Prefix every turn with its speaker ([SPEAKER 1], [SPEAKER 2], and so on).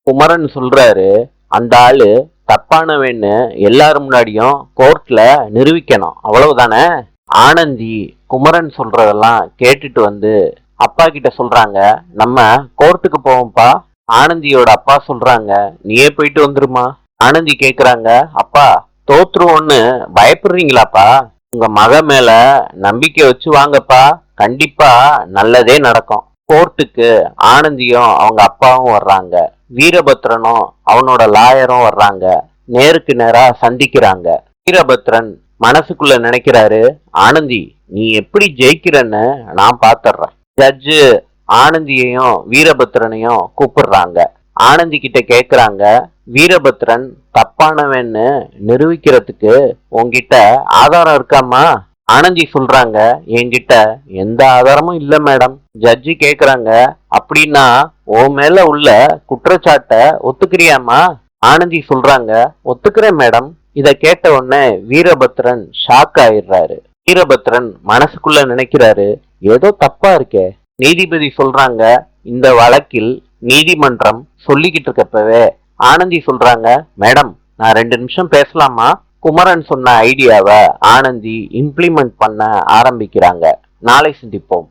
[SPEAKER 1] குமரன் சொல்றாரு, அந்த ஆளு தப்பானவன்னு எல்லாரும் முன்னாடியும் கோர்ட்ல நிரூபிக்கணும், அவ்வளவுதானே? ஆனந்தி குமரன் சொல்றதெல்லாம் கேட்டுட்டு வந்து அப்பா கிட்ட சொல்றாங்க, நம்ம கோர்ட்டுக்கு போவோம்ப்பா. ஆனந்தியோட அப்பா சொல்றாங்க, நீயே போயிட்டு வந்துருமா. ஆனந்தி கேக்குறாங்க, அப்பா தோத்துருவோன்னு பயப்படுறீங்களாப்பா? உங்க மக மேல நம்பிக்கை வச்சு வாங்கப்பா, கண்டிப்பா நல்லதே நடக்கும். கோர்ட்டுக்கு ஆனந்தியும் அவங்க அப்பாவும் வர்றாங்க. வீரபத்ரனும் அவனோட லாயரும் வர்றாங்க. நேருக்கு நேரா சந்திக்கிறாங்க. வீரபத்ரன் மனசுக்குள்ள நினைக்கிறாரு, ஆனந்தி நீ எப்படி ஜெயிக்கிறன்னு நான் பாத்துறேன். ஜட்ஜு ஆனந்தியையும் வீரபத்ரனையும் கூப்பிடுறாங்க. ஆனந்தி கிட்ட கேக்குறாங்க, வீரபத்ரன் தப்பானவன்னு நிரூபிக்கிறதுக்கு உன்கிட்ட ஆதாரம் இருக்காமா? ஆனந்தி சொல்றாங்க, என்கிட்ட எந்த ஆதாரமும் இல்ல மேடம். ஜட்ஜி கேக்குறாங்க, அப்படின்னா உன் மேல உள்ள குற்றச்சாட்டை ஒத்துக்கிறியாமா? ஆனந்தி சொல்றாங்க, ஒத்துக்கிறேன் மேடம். இத கேட்ட உடனே வீரபத்ரன் ஷாக் ஆயிடுறாரு. வீரபத்ரன் மனசுக்குள்ள நினைக்கிறாரு, ஏதோ தப்பா இருக்கே. நீதிபதி சொல்றாங்க, இந்த வழக்கில் நீதிமன்றம் சொல்லிக்கிட்டு இருக்கப்பவே ஆனந்தி சொல்றாங்க, மேடம் நான் 2 நிமிஷம் பேசலாமா? குமரன் சொன்ன ஐடியாவை ஆனந்தி இம்ப்ளிமெண்ட் பண்ண ஆரம்பிக்கிறாங்க. நாளை சந்திப்போம்.